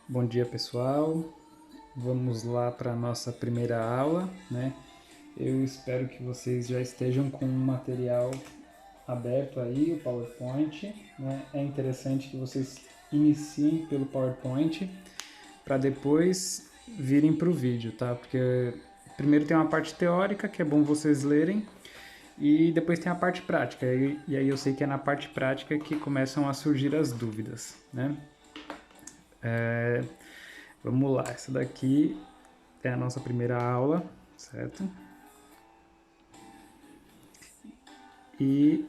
Bom dia, pessoal. Vamos lá para a nossa primeira aula, né? Eu espero que vocês já estejam com o material aberto aí, o PowerPoint, né? É interessante que vocês iniciem pelo PowerPoint para depois virem para o vídeo, tá? Porque primeiro tem uma parte teórica que é bom vocês lerem e depois tem a parte prática. E aí eu sei que é na parte prática que começam a surgir as dúvidas, né? Vamos lá, essa daqui é a nossa primeira aula, certo? E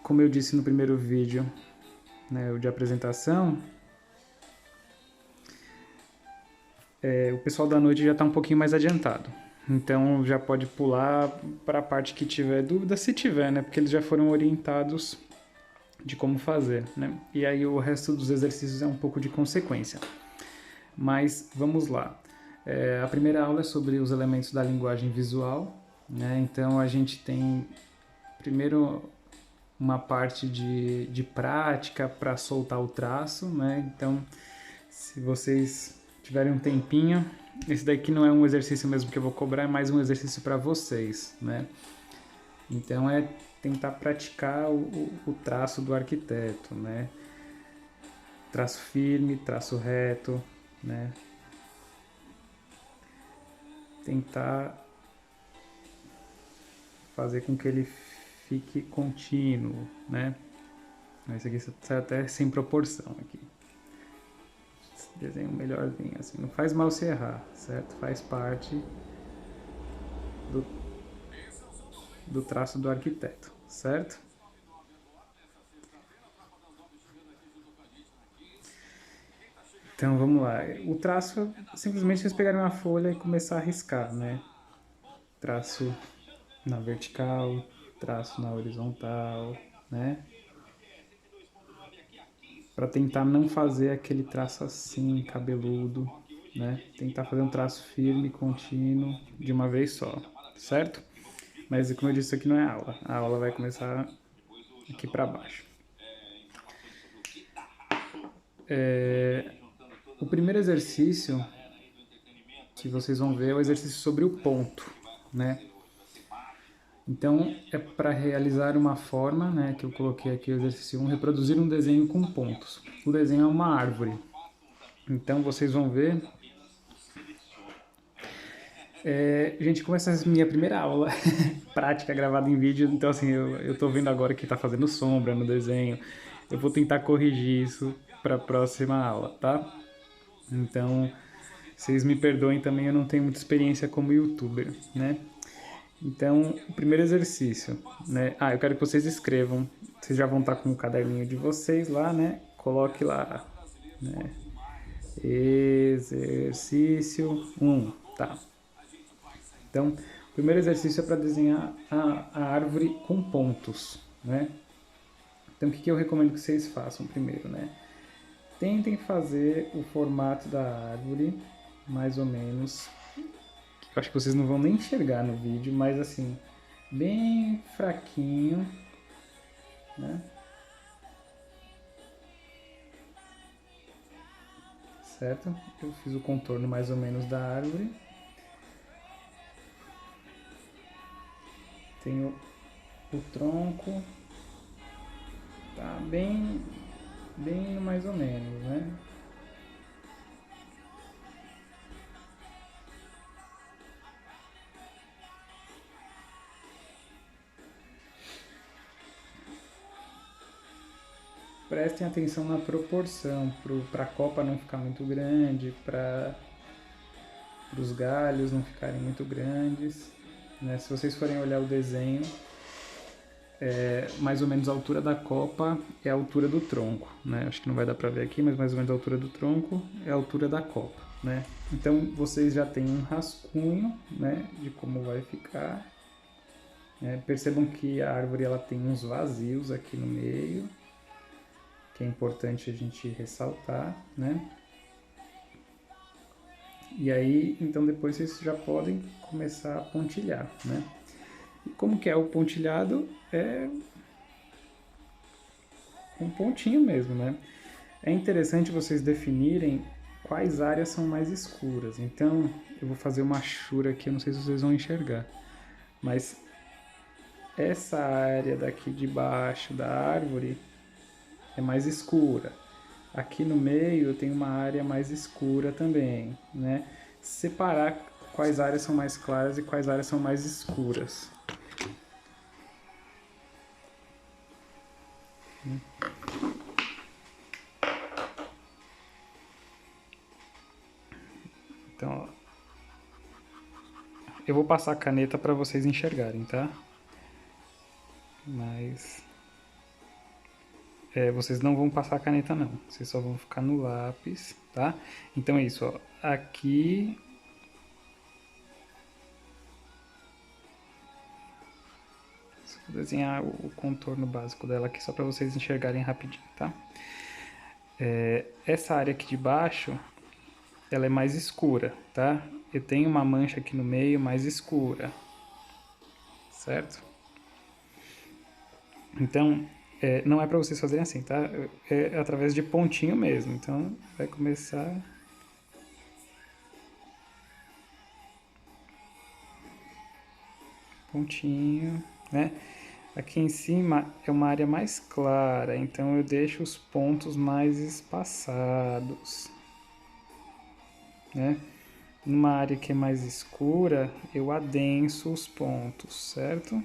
como eu disse no primeiro vídeo, né, o de apresentação, o pessoal da noite já está um pouquinho mais adiantado. Então já pode pular para a parte que tiver dúvida, se tiver, né? Porque eles já foram orientados de como fazer, né? E aí o resto dos exercícios é um pouco de consequência. Mas vamos lá. A primeira aula é sobre os elementos da linguagem visual, né? Então a gente tem primeiro uma parte de prática para soltar o traço, né? Então, se vocês tiverem um tempinho, esse daqui não é um exercício mesmo que eu vou cobrar, é mais um exercício para vocês, né? Então é tentar praticar o traço do arquiteto, né? Traço firme, traço reto, né? Tentar fazer com que ele fique contínuo, né? Esse aqui sai até sem proporção aqui. Esse desenho melhorzinho assim. Não faz mal se errar, certo? Faz parte do, do traço do arquiteto, certo? Então vamos lá. O traço, simplesmente vocês pegarem uma folha e começar a riscar, né? Traço na vertical, traço na horizontal, né? Para tentar não fazer aquele traço assim, cabeludo, né? Tentar fazer um traço firme, contínuo, de uma vez só, certo? Mas como eu disse, isso aqui não é aula. A aula vai começar aqui para baixo. O primeiro exercício que vocês vão ver é o exercício sobre o ponto, né? Então, é para realizar uma forma, né, que eu coloquei aqui o exercício 1, reproduzir um desenho com pontos. O desenho é uma árvore. Então, vocês vão ver. Gente, como essa é a minha primeira aula prática gravada em vídeo, então assim, eu tô vendo agora que tá fazendo sombra no desenho. Eu vou tentar corrigir isso para a próxima aula, tá? Então, vocês me perdoem também, eu não tenho muita experiência como youtuber, né? Então, o primeiro exercício, né? Eu quero que vocês escrevam. Vocês já vão estar com o caderninho de vocês lá, né? Coloque lá, né? Exercício 1, tá? Então, o primeiro exercício é para desenhar a árvore com pontos, né? Então, o que eu recomendo que vocês façam primeiro, né? Tentem fazer o formato da árvore, mais ou menos. Eu acho que vocês não vão nem enxergar no vídeo, mas assim, bem fraquinho, né? Certo? Eu fiz o contorno mais ou menos da árvore. Tenho o tronco, tá bem mais ou menos, né? Prestem atenção na proporção, para a copa não ficar muito grande, para os galhos não ficarem muito grandes, né? Se vocês forem olhar o desenho, mais ou menos a altura da copa é a altura do tronco, né? Acho que não vai dar para ver aqui, mas mais ou menos a altura do tronco é a altura da copa, né? Então vocês já têm um rascunho, né, de como vai ficar. Percebam que a árvore ela tem uns vazios aqui no meio, que é importante a gente ressaltar, né? E aí, então depois vocês já podem começar a pontilhar, né? E como que é o pontilhado? É um pontinho mesmo, né? É interessante vocês definirem quais áreas são mais escuras. Então, eu vou fazer uma achura aqui, eu não sei se vocês vão enxergar, mas essa área daqui de baixo da árvore é mais escura. Aqui no meio tem uma área mais escura também, né? Separar quais áreas são mais claras e quais áreas são mais escuras. Então, ó, eu vou passar a caneta para vocês enxergarem, tá? Mas vocês não vão passar a caneta não, vocês só vão ficar no lápis, tá? Então é isso, ó. Aqui vou desenhar o contorno básico dela aqui só para vocês enxergarem rapidinho, tá? Essa área aqui de baixo, ela é mais escura, tá? Eu tenho uma mancha aqui no meio mais escura, certo? Então, não é para vocês fazerem assim, tá? É através de pontinho mesmo. Então, vai começar... Pontinho, né? Aqui em cima é uma área mais clara, então eu deixo os pontos mais espaçados, né? Numa área que é mais escura, eu adenso os pontos, certo?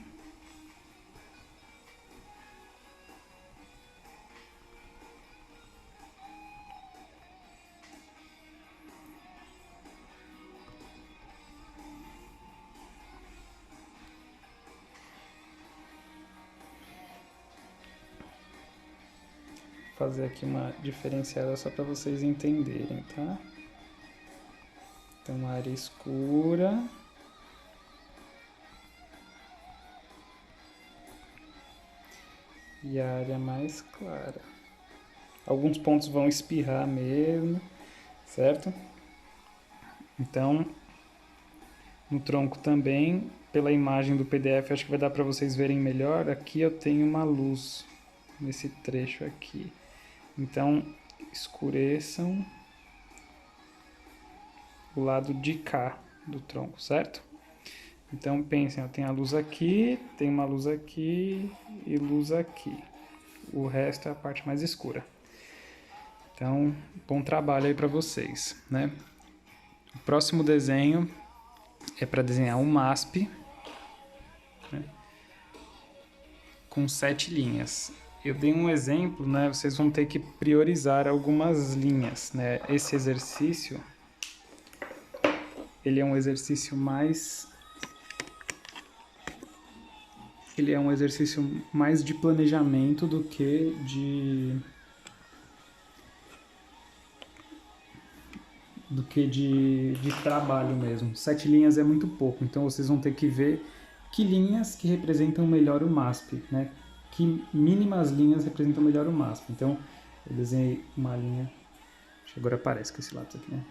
Vou fazer aqui uma diferenciada só para vocês entenderem, tá? Então, uma área escura. E a área mais clara. Alguns pontos vão espirrar mesmo, certo? Então, no tronco também, pela imagem do PDF, acho que vai dar para vocês verem melhor. Aqui eu tenho uma luz nesse trecho aqui. Então, escureçam o lado de cá do tronco, certo? Então, pensem, tem a luz aqui, tem uma luz aqui e luz aqui. O resto é a parte mais escura. Então, bom trabalho aí para vocês, né? O próximo desenho é para desenhar um MASP, né, com 7 linhas. Eu dei um exemplo, né? Vocês vão ter que priorizar algumas linhas, né? Esse exercício, ele é um exercício mais... Ele é um exercício mais de planejamento do que de trabalho mesmo. 7 linhas é muito pouco, então vocês vão ter que ver que linhas que representam melhor o MASP, né? Que mínimas linhas representam melhor o MASP. Então, eu desenhei uma linha, acho que agora aparece com esse lápis aqui, né?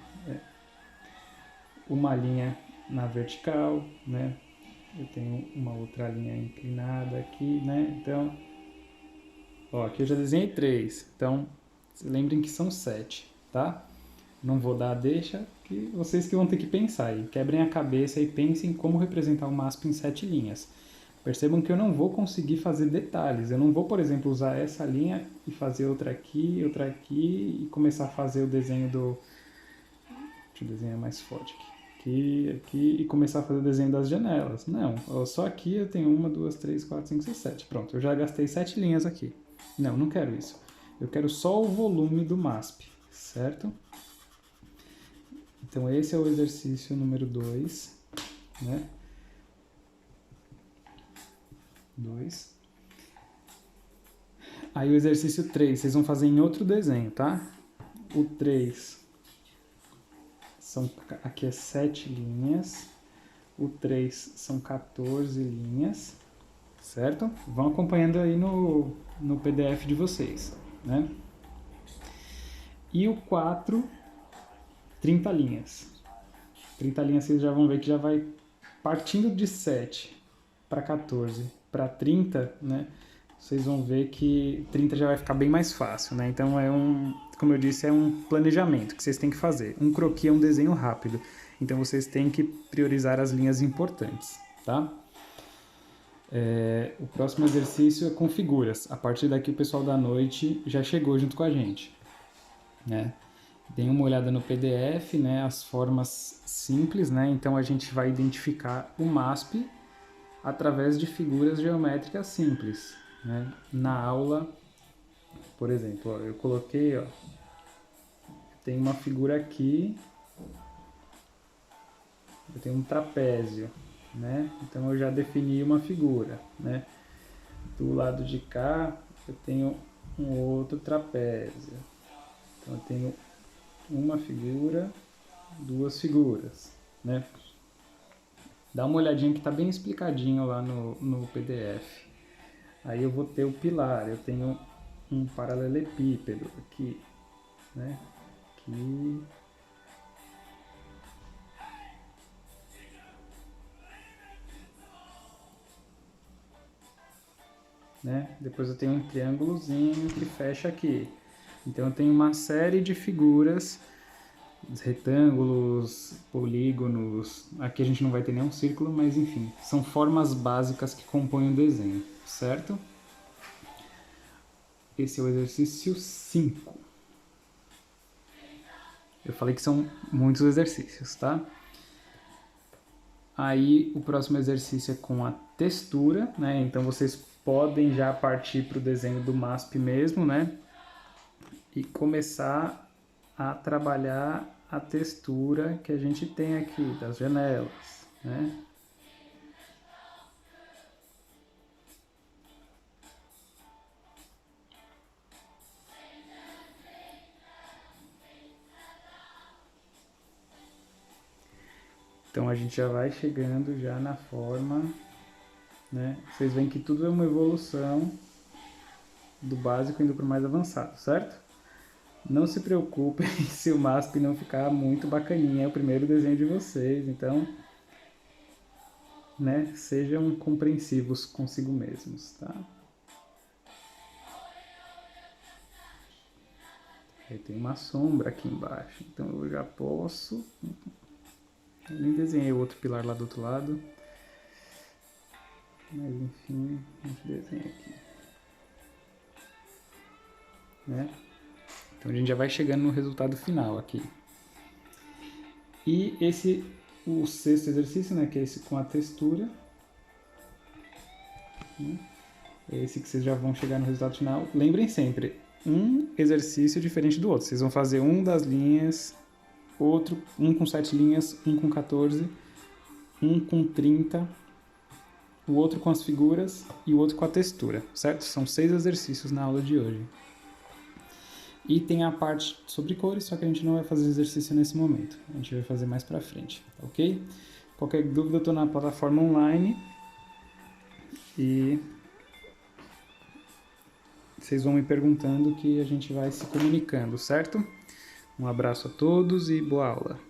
Uma linha na vertical, né? Eu tenho uma outra linha inclinada aqui, né? Então, ó, aqui eu já desenhei 3. Então, lembrem que são 7, tá? Não vou dar a deixa, que vocês que vão ter que pensar aí. Quebrem a cabeça e pensem como representar o MASP em 7 linhas. Percebam que eu não vou conseguir fazer detalhes. Eu não vou, por exemplo, usar essa linha e fazer outra aqui e começar a fazer o desenho do... Deixa eu desenhar mais forte aqui. Aqui e começar a fazer o desenho das janelas. Não, só aqui eu tenho 1, 2, 3, 4, 5, 6, 7. Pronto, eu já gastei 7 linhas aqui. Não, não quero isso. Eu quero só o volume do MASP, certo? Então esse é o exercício número 2, né? 2. Aí o exercício 3, vocês vão fazer em outro desenho, tá? O 3... aqui é 7 linhas, o 3 são 14 linhas, certo? Vão acompanhando aí no PDF de vocês, né? E o 4, 30 linhas. 30 linhas vocês já vão ver que já vai partindo de 7 para 14 para 30, né? vocês vão ver que 30 já vai ficar bem mais fácil, né? Então como eu disse, é um planejamento que vocês têm que fazer. Um croquis é um desenho rápido, então vocês têm que priorizar as linhas importantes, tá? O próximo exercício é com figuras. A partir daqui o pessoal da noite já chegou junto com a gente, né? Deem uma olhada no PDF, né? As formas simples, né? Então a gente vai identificar o MASP através de figuras geométricas simples, né? Na aula, por exemplo, ó, eu coloquei, ó, tem uma figura aqui, eu tenho um trapézio, né? Então eu já defini uma figura, né? Do lado de cá eu tenho um outro trapézio. Então eu tenho uma figura, duas figuras, né? Dá uma olhadinha que tá bem explicadinho lá no PDF. Aí eu vou ter o pilar, eu tenho um paralelepípedo aqui, né? Aqui. Né? Depois eu tenho um triângulozinho que fecha aqui. Então eu tenho uma série de figuras, retângulos, polígonos. Aqui a gente não vai ter nenhum círculo, mas enfim, são formas básicas que compõem o desenho, certo? Esse é o exercício 5. Eu falei que são muitos exercícios, tá? Aí o próximo exercício é com a textura, né? Então vocês podem já partir para o desenho do MASP mesmo, né? E começar a trabalhar a textura que a gente tem aqui das janelas, né? Então a gente já vai chegando já na forma, né? Vocês veem que tudo é uma evolução do básico indo para o mais avançado, certo? Não se preocupem se o MASP não ficar muito bacaninha, é o primeiro desenho de vocês, então, né, sejam compreensivos consigo mesmos, tá? Aí tem uma sombra aqui embaixo, então eu já posso... Eu nem desenhei o outro pilar lá do outro lado, mas enfim, a gente desenha aqui, né? Então a gente já vai chegando no resultado final aqui. E o sexto exercício, né, que é esse com a textura, né? É esse que vocês já vão chegar no resultado final. Lembrem sempre, um exercício diferente do outro. Vocês vão fazer um das linhas, outro, um com 7 linhas, um com 14, um com 30, o outro com as figuras e o outro com a textura, certo? São 6 exercícios na aula de hoje. E tem a parte sobre cores, só que a gente não vai fazer exercício nesse momento. A gente vai fazer mais pra frente, ok? Qualquer dúvida eu tô na plataforma online e vocês vão me perguntando que a gente vai se comunicando, certo? Um abraço a todos e boa aula!